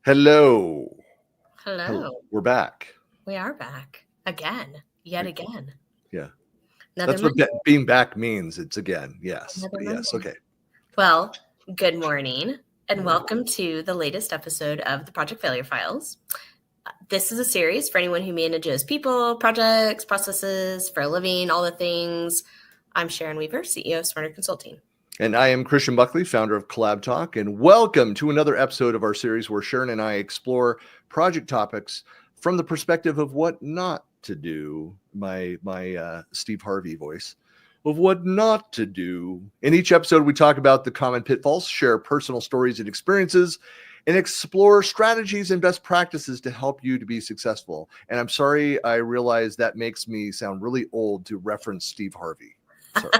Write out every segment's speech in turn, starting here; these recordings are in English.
Hello. Hello. We're back. We are back again, yet again. Yeah. Another That's what Monday. being back means. It's again. Yes. Another Yes. Monday. Okay. Well, good morning and welcome to the latest episode of the Project Failure Files. This is a series for anyone who manages people, projects, processes for a living, all the things. I'm Sharon Weaver, CEO of Smarter Consulting. And I am Christian Buckley, founder of Collab Talk, and welcome to another episode of our series where Sharon and I explore project topics from the perspective of what not to do. My Steve Harvey voice of what not to do. In each episode, we talk about the common pitfalls, share personal stories and experiences, and explore strategies and best practices to help you to be successful. And I'm sorry, I realize that makes me sound really old to reference Steve Harvey. Sorry.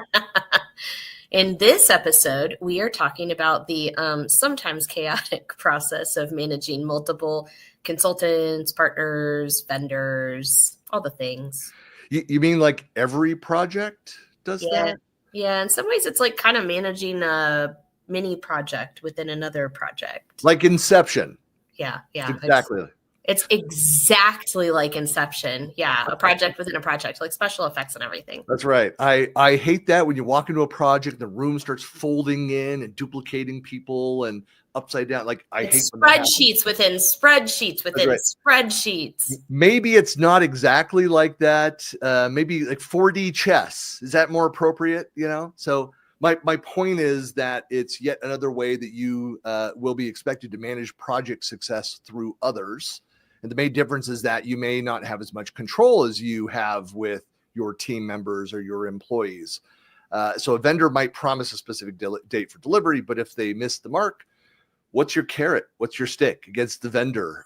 In this episode, we are talking about the sometimes chaotic process of managing multiple consultants, partners, vendors, all the things. You mean like every project does that? Yeah, in some ways it's like kind of managing a mini project within another project. Like Inception. Yeah. Exactly. It's exactly like Inception. Yeah, a project within a project, like special effects and everything. That's right. I hate that when you walk into a project, the room starts folding in and duplicating people and upside down. Like I hate spreadsheets within spreadsheets within spreadsheets. Maybe it's not exactly like that. Maybe like 4D chess. Is that more appropriate? So my point is that it's yet another way that you will be expected to manage project success through others. And the main difference is that you may not have as much control as you have with your team members or your employees. So a vendor might promise a specific date for delivery, but if they miss the mark, what's your carrot? What's your stick against the vendor?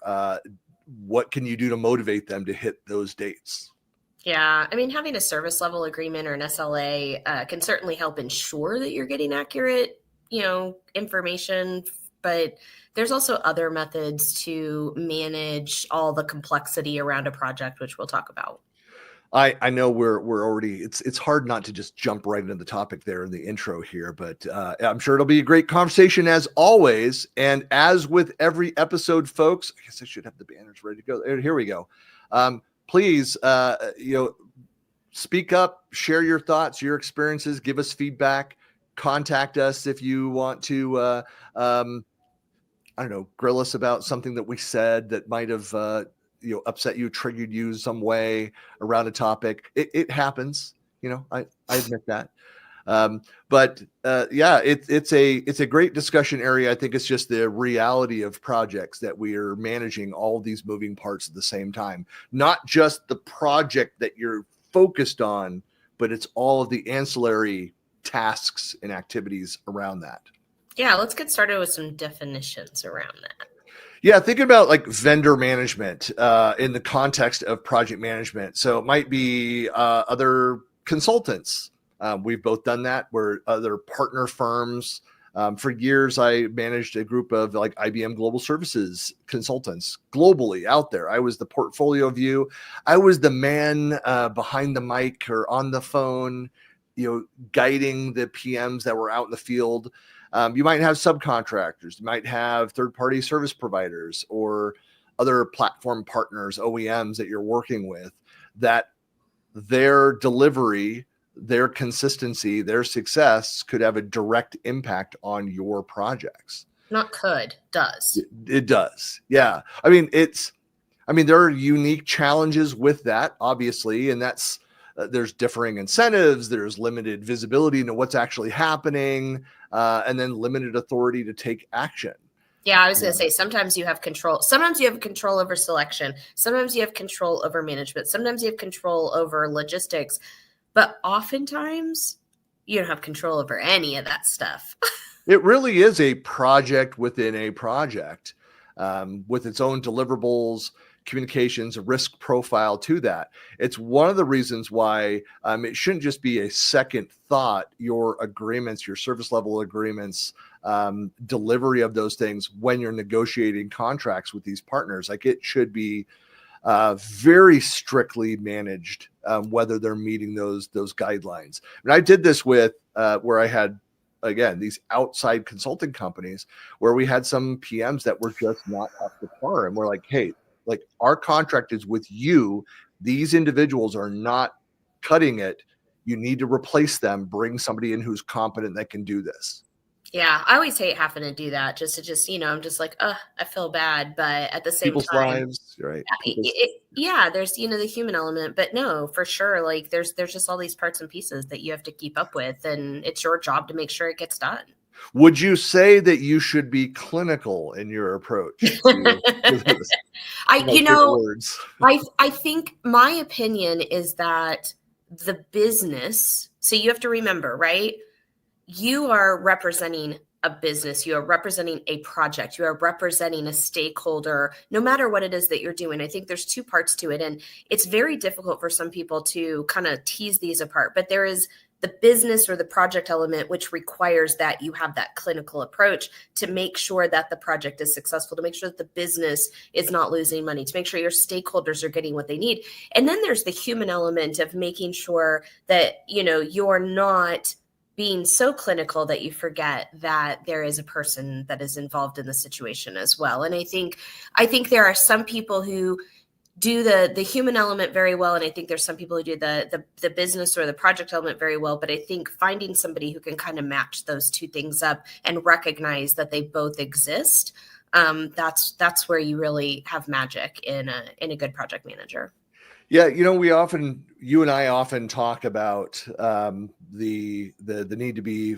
What can you do to motivate them to hit those dates? Yeah, I mean, having a service level agreement or an SLA can certainly help ensure that you're getting accurate, information, but there's also other methods to manage all the complexity around a project, which we'll talk about. I know we're already, it's hard not to just jump right into the topic there in the intro here, but I'm sure it'll be a great conversation as always. And as with every episode, folks, I guess I should have the banners ready to go. Here we go. Please, speak up, share your thoughts, your experiences, give us feedback, contact us if you want to, grill us about something that we said that might have, upset you, triggered you some way around a topic. It happens, I admit that. It's a great discussion area. I think it's just the reality of projects that we are managing all these moving parts at the same time, not just the project that you're focused on, but it's all of the ancillary tasks and activities around that. Yeah, let's get started with some definitions around that. Yeah, thinking about like vendor management in the context of project management. So it might be other consultants. We've both done that. We're other partner firms. For years, I managed a group of like IBM Global Services consultants globally out there. I was the portfolio view. I was the man behind the mic or on the phone, guiding the PMs that were out in the field. You might have subcontractors, you might have third-party service providers or other platform partners, OEMs that you're working with, that their delivery, their consistency, their success could have a direct impact on your projects. Not could, does. It does. Yeah. I mean, there are unique challenges with that, obviously, and that's there's differing incentives, there's limited visibility into what's actually happening, and then limited authority to take action. Yeah, I was going to say, sometimes you have control. Sometimes you have control over selection. Sometimes you have control over management. Sometimes you have control over logistics. But oftentimes, you don't have control over any of that stuff. It really is a project within a project with its own deliverables, communications, risk profile to that. It's one of the reasons why it shouldn't just be a second thought, your agreements, your service level agreements, delivery of those things when you're negotiating contracts with these partners. Like it should be very strictly managed, whether they're meeting those guidelines. And I did this with where I had again, these outside consulting companies where we had some PMs that were just not up to par. And we're like, hey, like our contract is with you. These individuals are not cutting it. You need to replace them, bring somebody in who's competent that can do this. Yeah, I always hate having to do that just to, I'm just like, I feel bad. But at the same People's time, lives, right? there's, the human element. But no, for sure, like there's just all these parts and pieces that you have to keep up with. And it's your job to make sure it gets done. Would you say that you should be clinical in your approach to this? I think my opinion is that the business, so you have to remember, right? You are representing a business, you are representing a project, you are representing a stakeholder, no matter what it is that you're doing. I think there's two parts to it. And it's very difficult for some people to kind of tease these apart, but there is the business or the project element, which requires that you have that clinical approach to make sure that the project is successful, to make sure that the business is not losing money, to make sure your stakeholders are getting what they need. And then there's the human element of making sure that, you're not being so clinical that you forget that there is a person that is involved in the situation as well. And I think there are some people who do the human element very well, and I think there's some people who do the business or the project element very well. But I think finding somebody who can kind of match those two things up and recognize that they both exist, that's where you really have magic in a good project manager. Yeah, you and I often talk about the need to be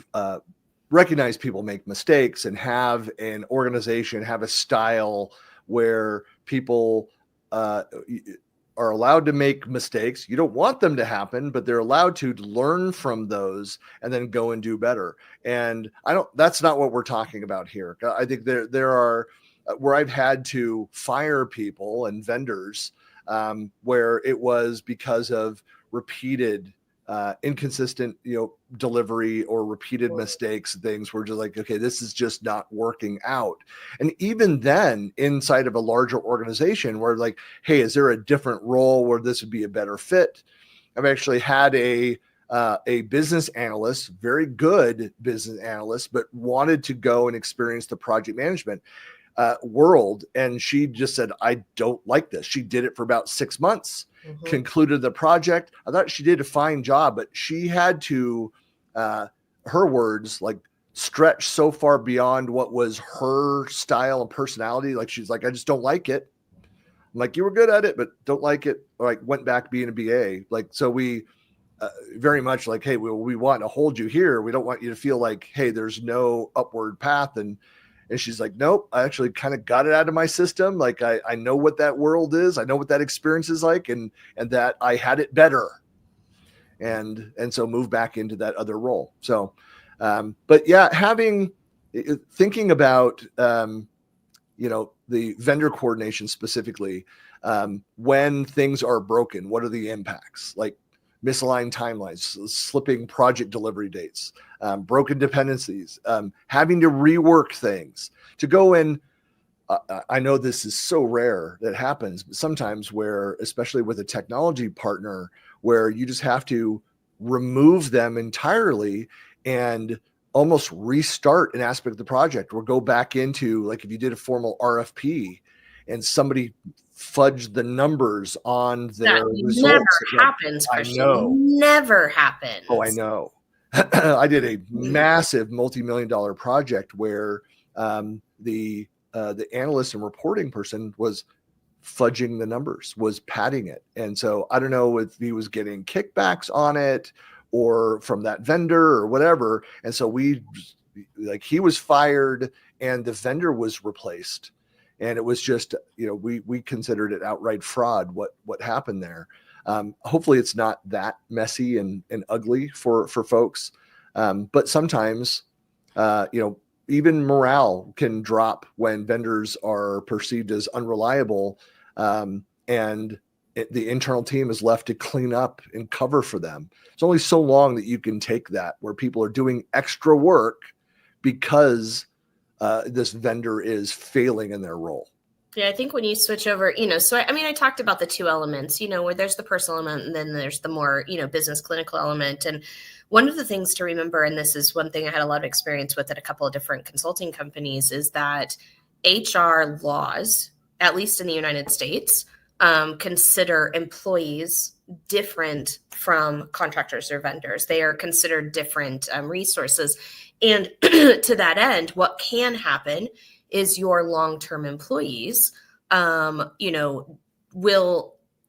recognize people make mistakes and have an organization, have a style where people are allowed to make mistakes. You don't want them to happen, but they're allowed to learn from those and then go and do better. And that's not what we're talking about here. I think there are where I've had to fire people and vendors where it was because of repeated inconsistent, delivery or repeated mistakes. Things were just like, okay, this is just not working out. And even then, inside of a larger organization, where like, hey, is there a different role where this would be a better fit? I've actually had a business analyst, very good business analyst, but wanted to go and experience the project management world. And she just said, I don't like this. She did it for about 6 months, concluded the project. I thought she did a fine job, but she had to, her words, like stretch so far beyond what was her style and personality. Like, she's like, I just don't like it. I'm like, you were good at it, but don't like it. Like, went back being a BA. Like, so we very much like, hey, we want to hold you here. We don't want you to feel like, hey, there's no upward path. And she's like, nope, I actually kind of got it out of my system. Like, I know what that world is. I know what that experience is like, and that I had it better. And so move back into that other role. So, but yeah, thinking about, the vendor coordination specifically, when things are broken, what are the impacts? Like misaligned timelines, slipping project delivery dates, broken dependencies, having to rework things to go in. I know this is so rare that happens, but sometimes where, especially with a technology partner, where you just have to remove them entirely and almost restart an aspect of the project, or go back into, like, if you did a formal RFP and somebody fudged the numbers on their results. Never happens, Christian. I know. Never happens. Oh, I know. I did a massive multi-million-dollar project where the analyst and reporting person was fudging the numbers, was padding it. And so I don't know if he was getting kickbacks on it or from that vendor or whatever. And so he was fired and the vendor was replaced. And it was just, we considered it outright fraud, what happened there. Hopefully it's not that messy and ugly for folks. But sometimes, even morale can drop when vendors are perceived as unreliable, and the internal team is left to clean up and cover for them. It's only so long that you can take that, where people are doing extra work because this vendor is failing in their role. Yeah, I think when you switch over, so I talked about the two elements, where there's the personal element and then there's the more, business clinical element. And one of the things to remember, and this is one thing I had a lot of experience with at a couple of different consulting companies, is that HR laws, at least in the United States, consider employees different from contractors or vendors. They are considered different resources. And to that end, what can happen is your long-term employees, will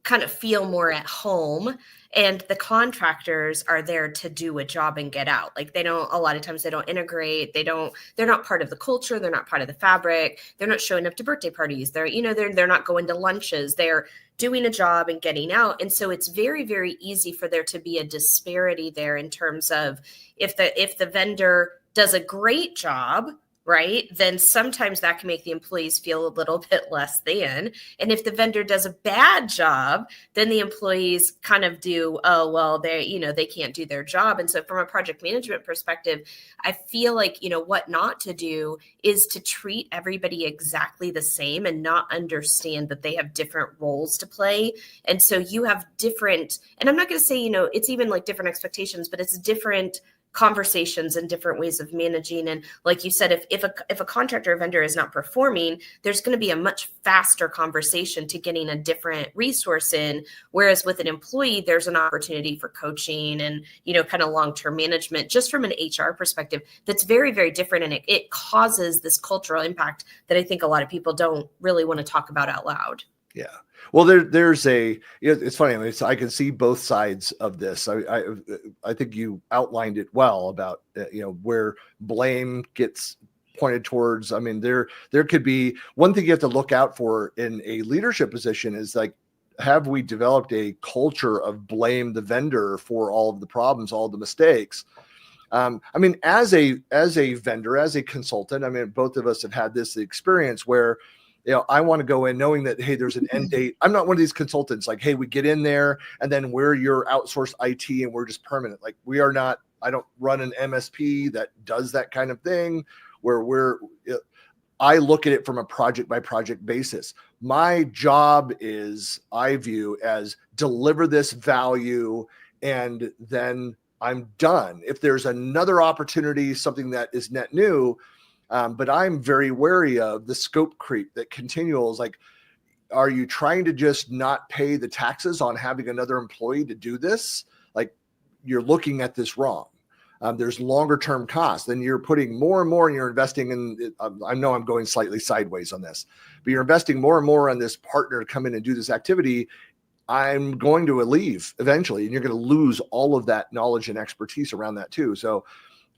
kind of feel more at home, and the contractors are there to do a job and get out. Like a lot of times they don't integrate. They're not part of the culture. They're not part of the fabric. They're not showing up to birthday parties. They're not going to lunches. They're doing a job and getting out. And so it's very, very easy for there to be a disparity there in terms of if the vendor does a great job, right, then sometimes that can make the employees feel a little bit less than. And if the vendor does a bad job, then the employees kind of do, oh, well, they can't do their job. And so from a project management perspective, I feel like, what not to do is to treat everybody exactly the same and not understand that they have different roles to play. And so you have different, and I'm not going to say, it's even like different expectations, but it's different conversations and different ways of managing. And like you said, if a contractor or vendor is not performing, there's going to be a much faster conversation to getting a different resource in. Whereas with an employee, there's an opportunity for coaching and, kind of long-term management, just from an HR perspective, that's very, very different. And it causes this cultural impact that I think a lot of people don't really want to talk about out loud. Yeah. Well, there's it's funny. I can see both sides of this. I think you outlined it well about, where blame gets pointed towards. I mean, there could be one thing you have to look out for in a leadership position is like, have we developed a culture of blame the vendor for all of the problems, all of the mistakes? As a vendor, as a consultant, both of us have had this experience where, I want to go in knowing that, hey, there's an end date. I'm not one of these consultants like, hey, we get in there and then we're your outsourced IT and we're just permanent. Like we are not, I don't run an MSP that does that kind of thing where I look at it from a project by project basis. My job is, I view as deliver this value and then I'm done. If there's another opportunity, something that is net new, but I'm very wary of the scope creep that continuals. Like, are you trying to just not pay the taxes on having another employee to do this? Like, you're looking at this wrong. There's longer term costs. Then you're putting more and more and you're investing in, I know I'm going slightly sideways on this, but you're investing more and more on this partner to come in and do this activity. I'm going to leave eventually, and you're going to lose all of that knowledge and expertise around that too. So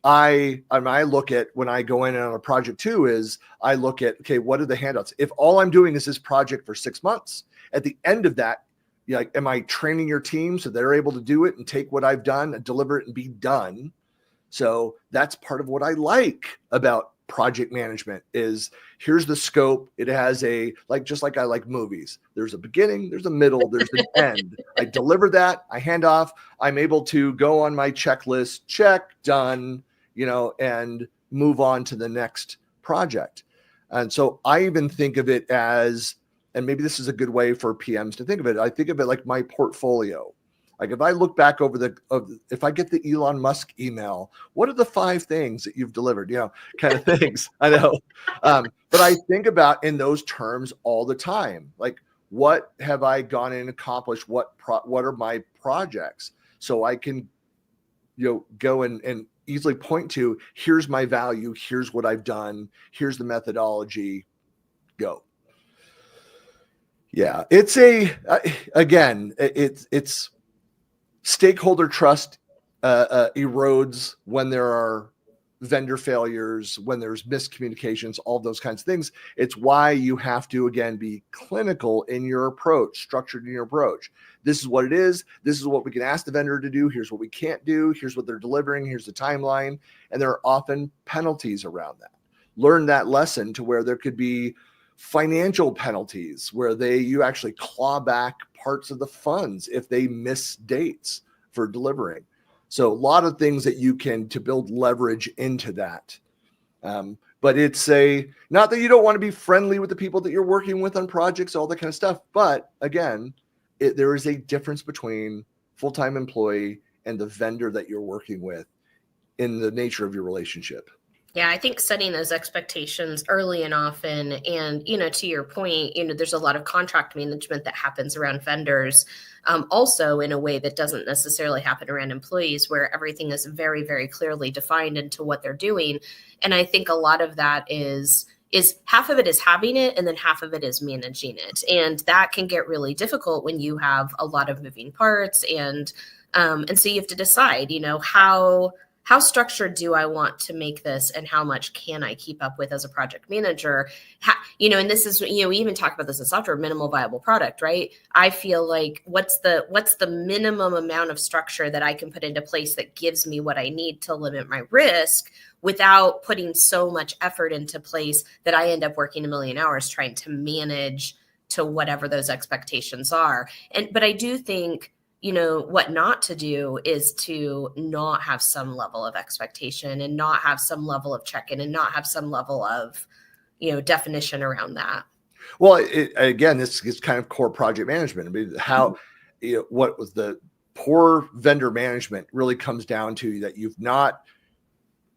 I look at when I go in on a project too, is I look at, okay, what are the handouts? If all I'm doing is this project for 6 months, at the end of that, am I training your team so they're able to do it and take what I've done and deliver it and be done? So that's part of what I like about project management is here's the scope. It has just like I like movies. There's a beginning, there's a middle, there's an end. I deliver that, I hand off, I'm able to go on my checklist, check, done, and move on to the next project. And so I even think of it as, and maybe this is a good way for PMs to think of it. I think of it like my portfolio. Like if I look back over if I get the Elon Musk email, what are the 5 things that you've delivered, kind of things. I know. But I think about in those terms all the time. Like, what have I gone in and accomplished? What are my projects? So I can, go and easily point to, here's my value. Here's what I've done. Here's the methodology. Go. Yeah. It's it's stakeholder trust erodes when there are vendor failures, when there's miscommunications, all those kinds of things. It's why you have to, again, be clinical in your approach, structured in your approach. This is what it is. This is what we can ask the vendor to do. Here's what we can't do. Here's what they're delivering. Here's the timeline. And there are often penalties around that. Learn that lesson to where there could be financial penalties where you actually claw back parts of the funds if they miss dates for delivering. So a lot of things that you can to build leverage into that. But it's not that you don't want to be friendly with the people that you're working with on projects, all that kind of stuff. But again, there is a difference between full-time employee and the vendor that you're working with in the nature of your relationship. Yeah, I think setting those expectations early and often, and, to your point, there's a lot of contract management that happens around vendors, also in a way that doesn't necessarily happen around employees, where everything is very, very clearly defined into what they're doing. And I think a lot of that is half of it is having it, and then half of it is managing it. And that can get really difficult when you have a lot of moving parts. And so you have to decide, how structured do I want to make this, and how much can I keep up with as a project manager? And this is, we even talk about this in software, minimal viable product, right? I feel like what's the minimum amount of structure that I can put into place that gives me what I need to limit my risk without putting so much effort into place that I end up working a million hours trying to manage to whatever those expectations are. But I do think, what not to do is to not have some level of expectation, and not have some level of check-in, and not have some level of, definition around that. Well, again, this is kind of core project management. I mean, how, what was the poor vendor management really comes down to that you've not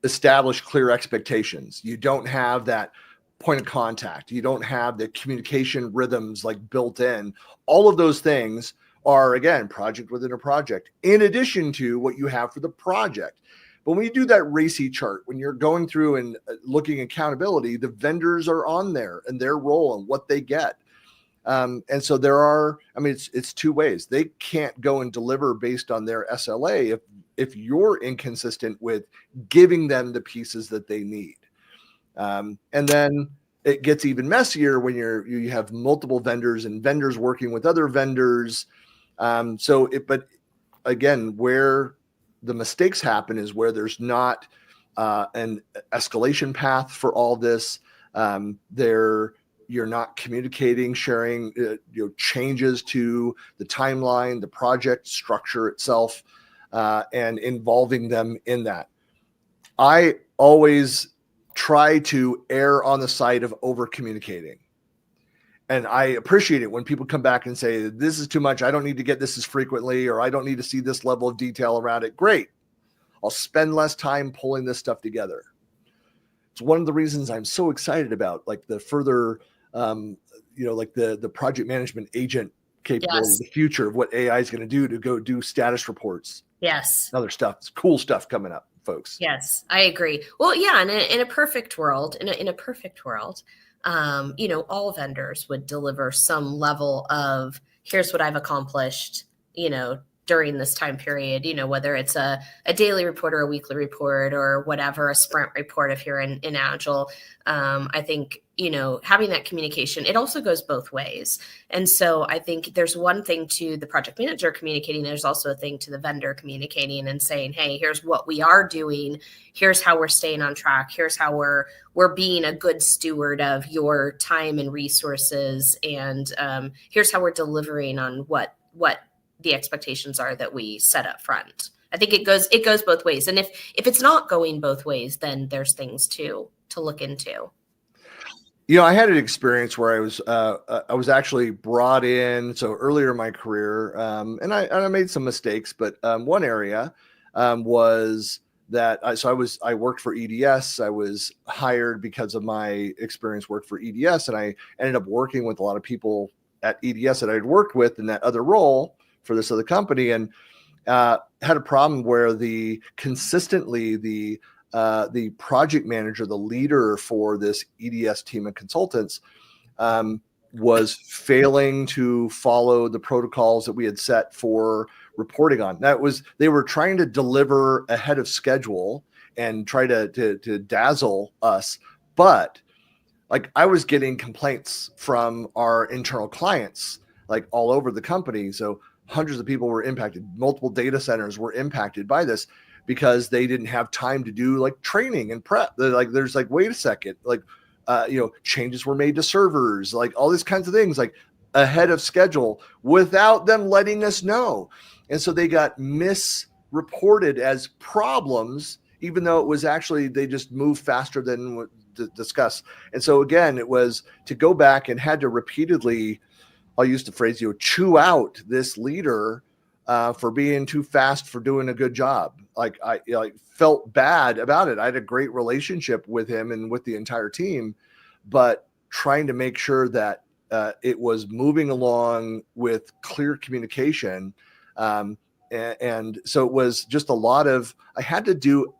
established clear expectations. You don't have that point of contact. You don't have the communication rhythms built in. All of those things are, again, project within a project, in addition to what you have for the project. But when you do that RACI chart, when you're going through and looking accountability, the vendors are on there and their role and what they get. And so it's two ways. They can't go and deliver based on their SLA if you're inconsistent with giving them the pieces that they need. And then it gets even messier when you have multiple vendors and vendors working with other vendors. But again, where the mistakes happen is where there's not an escalation path for all this. You're not communicating, sharing changes to the timeline, the project structure itself, and involving them in that. I always try to err on the side of over communicating. And I appreciate it when people come back and say, this is too much. I don't need to get this as frequently, or I don't need to see this level of detail around it. Great. I'll spend less time pulling this stuff together. It's one of the reasons I'm so excited about the further, the project management agent capability, Yes. The future of what AI is going to do to go do status reports. Yes. Other stuff. It's cool stuff coming up, folks. Yes, I agree. Well, yeah, in a perfect world, all vendors would deliver some level of, here's what I've accomplished, during this time period, whether it's a daily report or a weekly report or whatever, a sprint report if you're in Agile. I think, having that communication, it also goes both ways. And so I think there's one thing to the project manager communicating. There's also a thing to the vendor communicating and saying, hey, here's what we are doing. Here's how we're staying on track. Here's how we're being a good steward of your time and resources. And here's how we're delivering on what the expectations are that we set up front. I think it goes both ways. And if it's not going both ways, then there's things to look into. I had an experience where I was actually brought in. So earlier in my career, and I made some mistakes, but one area was that I worked for EDS. I was hired because of my experience, worked for EDS, and I ended up working with a lot of people at EDS that I'd worked with in that other role for this other company, and had a problem where the project manager, the leader for this EDS team of consultants, was failing to follow the protocols that we had set for reporting on. They were trying to deliver ahead of schedule and try to dazzle us, but I was getting complaints from our internal clients all over the company. So hundreds of people were impacted. Multiple data centers were impacted by this because they didn't have time to do training and prep. There's wait a second, changes were made to servers, all these kinds of things, ahead of schedule without them letting us know. And so they got misreported as problems, even though it was actually, they just moved faster than discuss. And so again, it was to go back and had to repeatedly, I'll use the phrase, chew out this leader for being too fast for doing a good job. Like I felt bad about it. I had a great relationship with him and with the entire team, but trying to make sure that it was moving along with clear communication. And so it was just a lot of, I had to do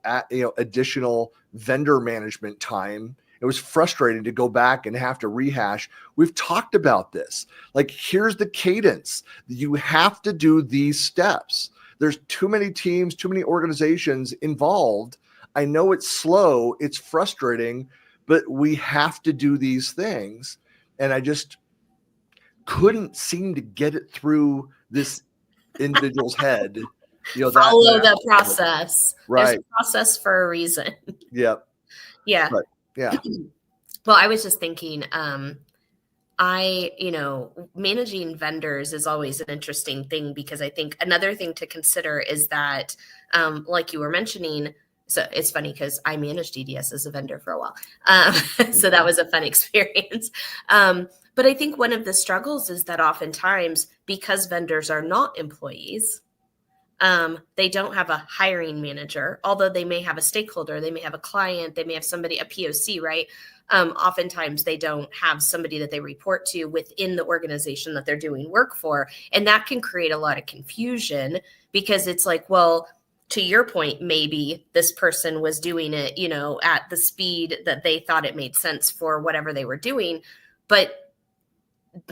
additional vendor management time. It was frustrating to go back and have to rehash. We've talked about this. Like, here's the cadence. You have to do these steps. There's too many teams, too many organizations involved. I know it's slow, it's frustrating, but we have to do these things. And I just couldn't seem to get it through this individual's head. Follow the process. Right. There's a process for a reason. Yep. Yeah. But, yeah. Well, I was just thinking, managing vendors is always an interesting thing, because I think another thing to consider is that, like you were mentioning, so it's funny because I managed EDS as a vendor for a while. So that was a fun experience. But I think one of the struggles is that oftentimes, because vendors are not employees, they don't have a hiring manager, although they may have a stakeholder, they may have a client, they may have somebody, a POC, right? Oftentimes they don't have somebody that they report to within the organization that they're doing work for. And that can create a lot of confusion, because it's like, well, to your point, maybe this person was doing it, at the speed that they thought it made sense for whatever they were doing. But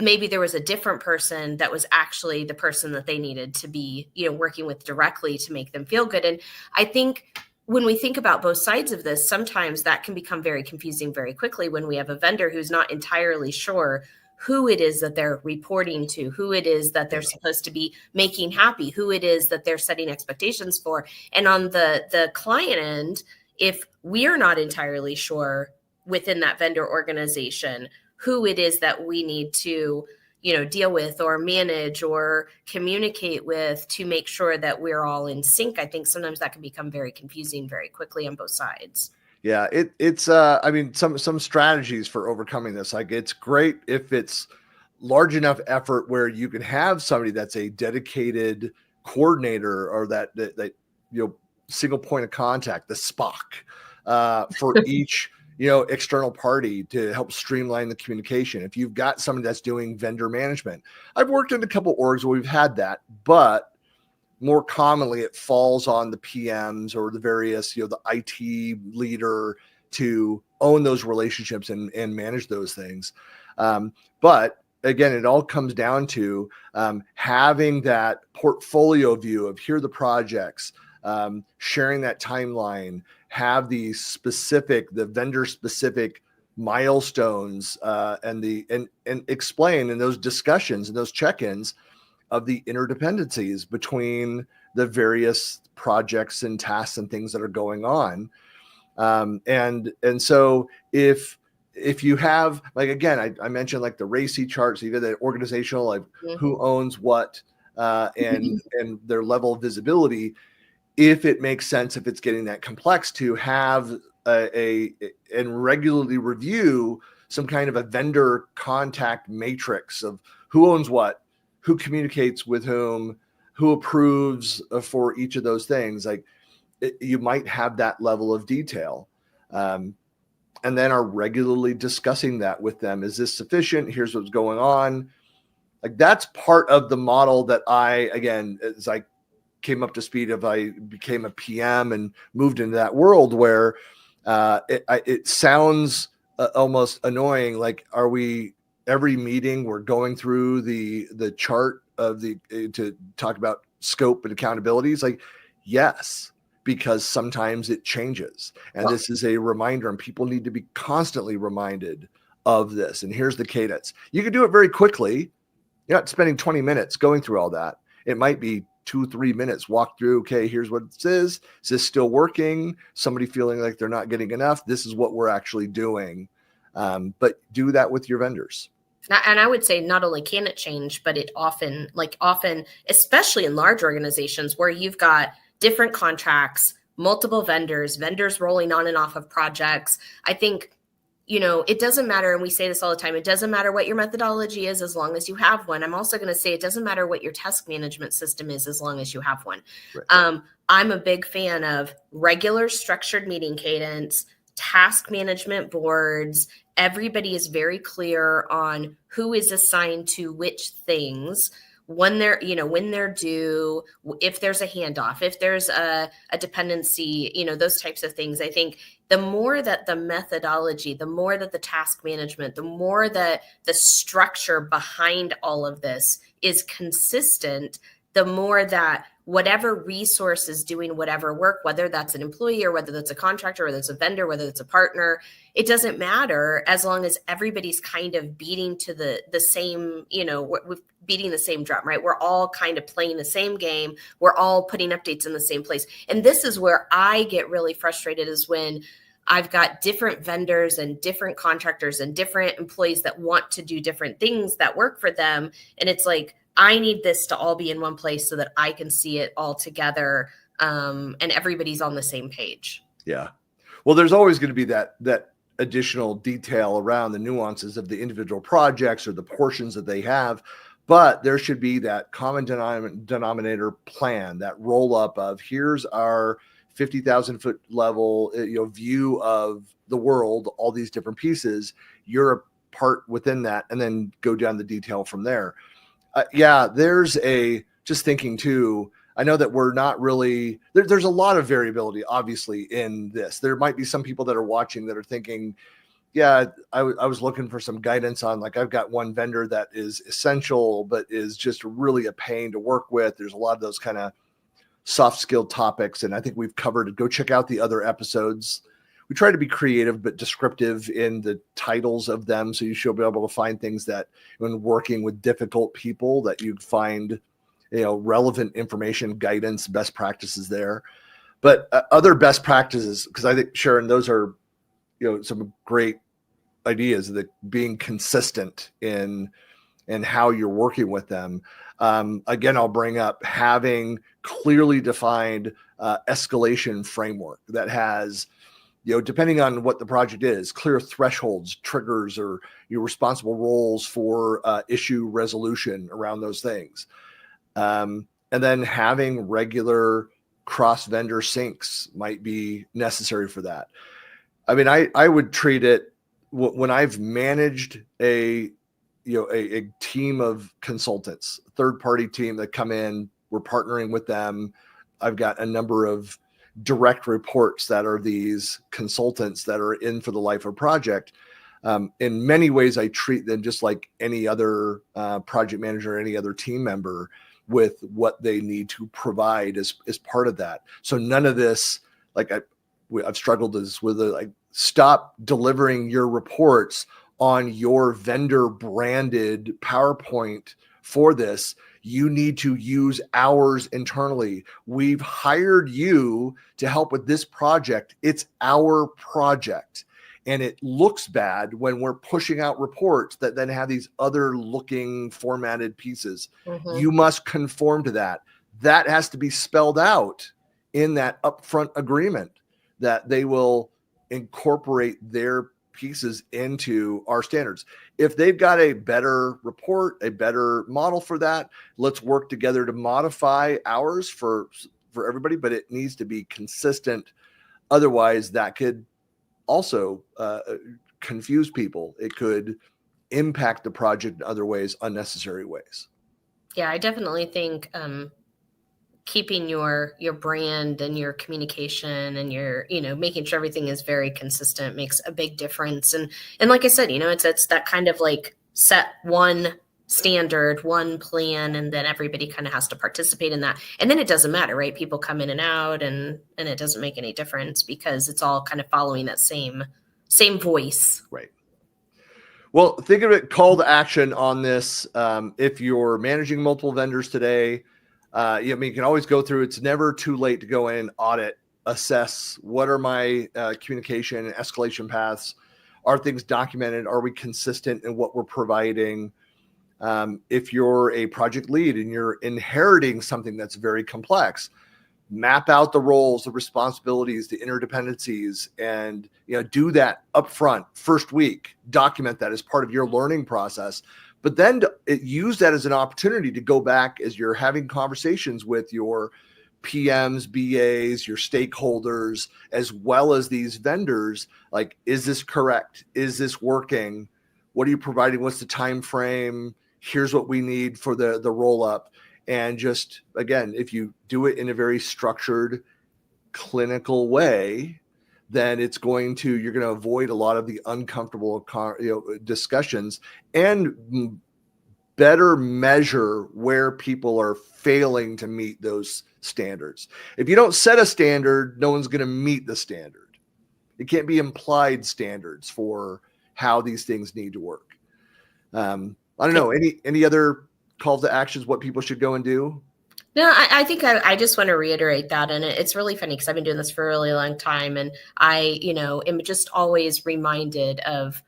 maybe there was a different person that was actually the person that they needed to be, working with directly to make them feel good. And I think when we think about both sides of this, sometimes that can become very confusing very quickly when we have a vendor who's not entirely sure who it is that they're reporting to, who it is that they're supposed to be making happy, who it is that they're setting expectations for. And on the client end, if we're not entirely sure within that vendor organization who it is that we need to, deal with or manage or communicate with to make sure that we're all in sync, I think sometimes that can become very confusing very quickly on both sides. Yeah, it's some strategies for overcoming this. Like, it's great if it's large enough effort where you can have somebody that's a dedicated coordinator, or that single point of contact, the SPOC, for each external party to help streamline the communication. If you've got somebody that's doing vendor management, I've worked in a couple orgs where we've had that, but more commonly it falls on the PMs or the various, the IT leader to own those relationships and manage those things. But again, it all comes down to having that portfolio view of, here are the projects, sharing that timeline, have the vendor specific milestones, and explain in those discussions and those check-ins of the interdependencies between the various projects and tasks and things that are going on. And so if you have, like, again, I mentioned like the RACI charts, either the organizational, like who owns what, and their level of visibility, if it makes sense, if it's getting that complex, to have and regularly review some kind of a vendor contact matrix of who owns what, who communicates with whom, who approves for each of those things. Like, you might have that level of detail, and then are regularly discussing that with them. Is this sufficient? Here's what's going on. Like, that's part of the model that as I came up to speed, I became a PM and moved into that world where it sounds almost annoying. Like, are we every meeting we're going through the chart of to talk about scope and accountabilities? Like, yes, because sometimes it changes, and this is a reminder, and people need to be constantly reminded of this. And here's the cadence. You can do it very quickly. You're not spending 20 minutes going through all that. It might be 2-3 minutes, walk through, okay, here's what it is. Is this still working? Somebody feeling like they're not getting enough. This is what we're actually doing. But do that with your vendors. And I would say not only can it change, but it often, especially in large organizations where you've got different contracts, multiple vendors rolling on and off of projects. I think it doesn't matter. And we say this all the time. It doesn't matter what your methodology is as long as you have one. I'm also going to say it doesn't matter what your task management system is as long as you have one. Right. I'm a big fan of regular structured meeting cadence, task management boards. Everybody is very clear on who is assigned to which things, when they're due, if there's a handoff, if there's a dependency, those types of things. I think the more that the methodology, the more that the task management, the more that the structure behind all of this is consistent, the more that whatever resource is doing whatever work, whether that's an employee or whether that's a contractor, whether it's a vendor, whether it's a partner, it doesn't matter as long as everybody's kind of beating to the same, beating the same drum, right? We're all kind of playing the same game. We're all putting updates in the same place. And this is where I get really frustrated, is when I've got different vendors and different contractors and different employees that want to do different things that work for them. And it's like, I need this to all be in one place so that I can see it all together, and everybody's on the same page. Yeah. Well, there's always going to be that additional detail around the nuances of the individual projects or the portions that they have, but there should be that common denominator plan, that roll up of here's our 50,000 foot level, view of the world, all these different pieces. You're a part within that, and then go down the detail from there. There's just thinking too, I know that we're not really, there's a lot of variability, obviously, in this. There might be some people that are watching that are thinking, I was looking for some guidance on, like, I've got one vendor that is essential, but is just really a pain to work with. There's a lot of those kind of soft skill topics. And I think we've covered it. Go check out the other episodes. We try to be creative, but descriptive in the titles of them. So you should be able to find things that when working with difficult people that you'd find, relevant information, guidance, best practices there. But other best practices, because I think, Sharon, those are, some great ideas, that being consistent in how you're working with them. Again, I'll bring up having clearly defined escalation framework that has, depending on what the project is, clear thresholds, triggers, or your responsible roles for issue resolution around those things. And then having regular cross-vendor syncs might be necessary for that. I mean, I would treat it, when I've managed a team of consultants, third-party team that come in, we're partnering with them. I've got a number of direct reports that are these consultants that are in for the life of project. In many ways, I treat them just like any other project manager or any other team member, with what they need to provide as part of that. So none of this, like I've struggled with stop delivering your reports on your vendor branded PowerPoint for this. You need to use ours internally. We've hired you to help with this project. It's our project. And it looks bad when we're pushing out reports that then have these other looking formatted pieces. Mm-hmm. You must conform to that. That has to be spelled out in that upfront agreement, that they will incorporate their pieces into our standards. If they've got a better report, a better model for that, let's work together to modify ours for everybody, but it needs to be consistent. Otherwise, that could also confuse people. It could impact the project in other ways, unnecessary ways. Yeah, I definitely think keeping your brand and your communication and your, making sure everything is very consistent makes a big difference. And like I said, it's that kind of like set one standard, one plan, and then everybody kind of has to participate in that. And then it doesn't matter, right? People come in and out, and it doesn't make any difference because it's all kind of following that same voice. Right. Well, think of it, call to action on this. If you're managing multiple vendors today, you can always go through. It's never too late to go in, audit, assess what are my communication and escalation paths. Are things documented? Are we consistent in what we're providing? If you're a project lead and you're inheriting something that's very complex, map out the roles, the responsibilities, the interdependencies, and do that upfront first week. Document that as part of your learning process, but then use that as an opportunity to go back as you're having conversations with your PMs, BAs, your stakeholders, as well as these vendors. Like, is this correct? Is this working? What are you providing? What's the time frame? Here's what we need for the roll up. And just, again, if you do it in a very structured, clinical way, then you're going to avoid a lot of the uncomfortable discussions, and better measure where people are failing to meet those standards. If you don't set a standard, no one's going to meet the standard. It can't be implied standards for how these things need to work. I don't know, any other calls to actions, what people should go and do? No, I think I just want to reiterate that. And it's really funny because I've been doing this for a really long time. And I, am just always reminded of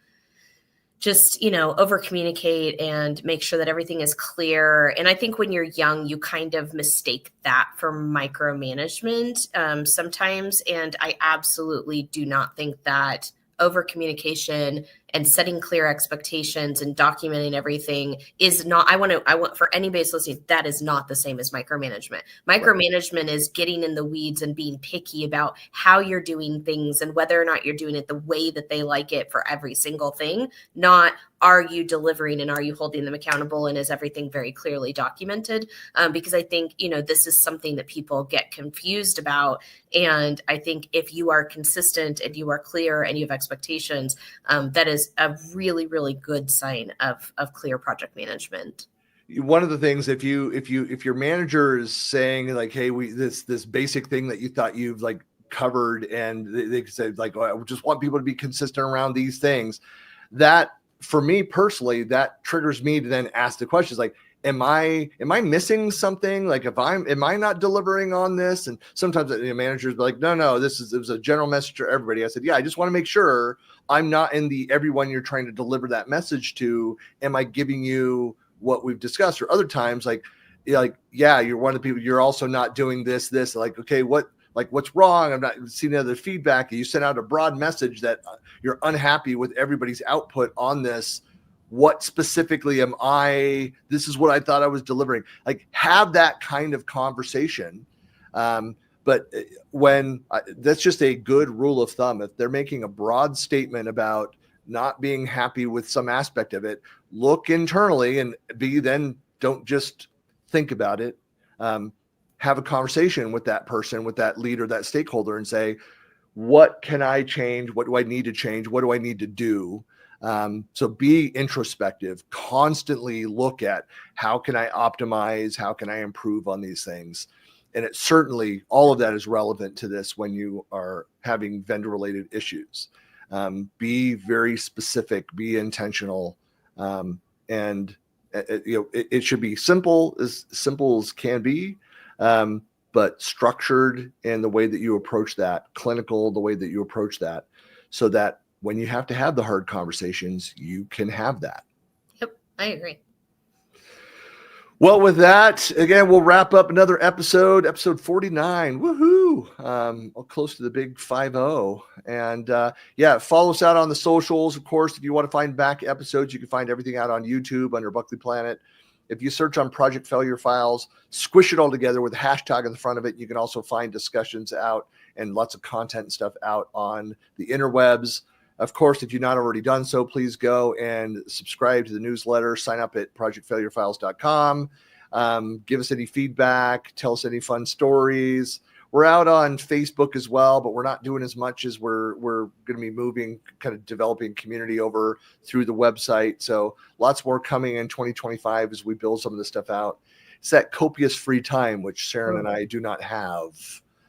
just, over communicate and make sure that everything is clear. And I think when you're young, you kind of mistake that for micromanagement sometimes. And I absolutely do not think that over communication and setting clear expectations and documenting everything is not, I want for anybody that's listening, that is not the same as micromanagement. Micromanagement is getting in the weeds and being picky about how you're doing things and whether or not you're doing it the way that they like it for every single thing, not are you delivering and are you holding them accountable and is everything very clearly documented? Because I think, this is something that people get confused about. And I think if you are consistent and you are clear and you have expectations, that is a really, really good sign of clear project management. One of the things, if your manager is saying like, hey, this basic thing that you thought you've like covered, and they say like, oh, I just want people to be consistent around these things, that for me personally, that triggers me to then ask the questions like, am I missing something? Like, am I not delivering on this? And sometimes managers be like, no, it was a general message to everybody. I said, yeah, I just want to make sure I'm not in the everyone you're trying to deliver that message to. Am I giving you what we've discussed? Or other times, yeah, you're one of the people, you're also not doing this, like, okay, what's wrong? I'm not seeing other feedback. You sent out a broad message that you're unhappy with everybody's output on this. What specifically am I? This is what I thought I was delivering. Like, have that kind of conversation. But when that's just a good rule of thumb. If they're making a broad statement about not being happy with some aspect of it, look internally and then don't just think about it. Have a conversation with that person, with that leader, that stakeholder, and say, what can I change? What do I need to change? What do I need to do? So be introspective, constantly look at how can I optimize? How can I improve on these things? And it certainly, all of that is relevant to this when you are having vendor related issues. Be very specific, be intentional. And it should be simple as can be. But structured in the way that you approach that, clinical, the way that you approach that, so that when you have to have the hard conversations, you can have that. Yep, I agree. Well, with that, again, we'll wrap up another episode 49. Woohoo! Close to the big 5-0. And follow us out on the socials. Of course, if you want to find back episodes, you can find everything out on YouTube under Buckley Planet. If you search on Project Failure Files, squish it all together with a hashtag in the front of it. You can also find discussions out and lots of content and stuff out on the interwebs. Of course, if you've not already done so, please go and subscribe to the newsletter. Sign up at projectfailurefiles.com. Give us any feedback. Tell us any fun stories. We're out on Facebook as well, but we're not doing as much as we're going to be moving, kind of developing community over through the website. So lots more coming in 2025 as we build some of this stuff out. It's that copious free time, which Sharon and I do not have,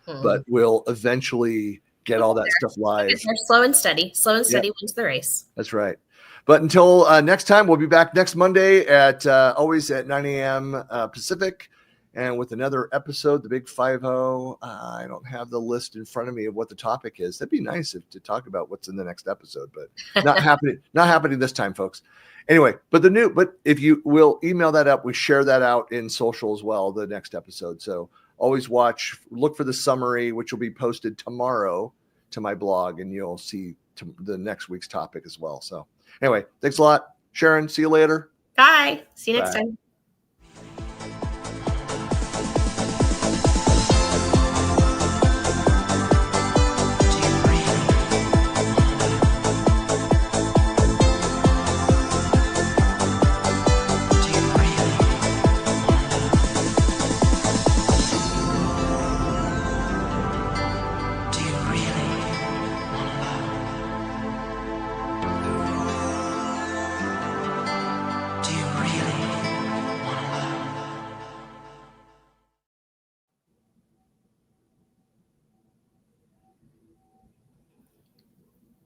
but we'll eventually get all that stuff live. They're slow and steady wins the race. That's right. But until next time, we'll be back next Monday at always at 9 a.m. Pacific. And with another episode, the big 5-0. I don't have the list in front of me of what the topic is. That'd be nice to talk about what's in the next episode, but not happening this time, folks. Anyway, but if you will email that up, we share that out in social as well, the next episode. So always look for the summary, which will be posted tomorrow to my blog, and you'll see the next week's topic as well. So anyway, thanks a lot, Sharon. See you later. Bye. See you next Bye. time.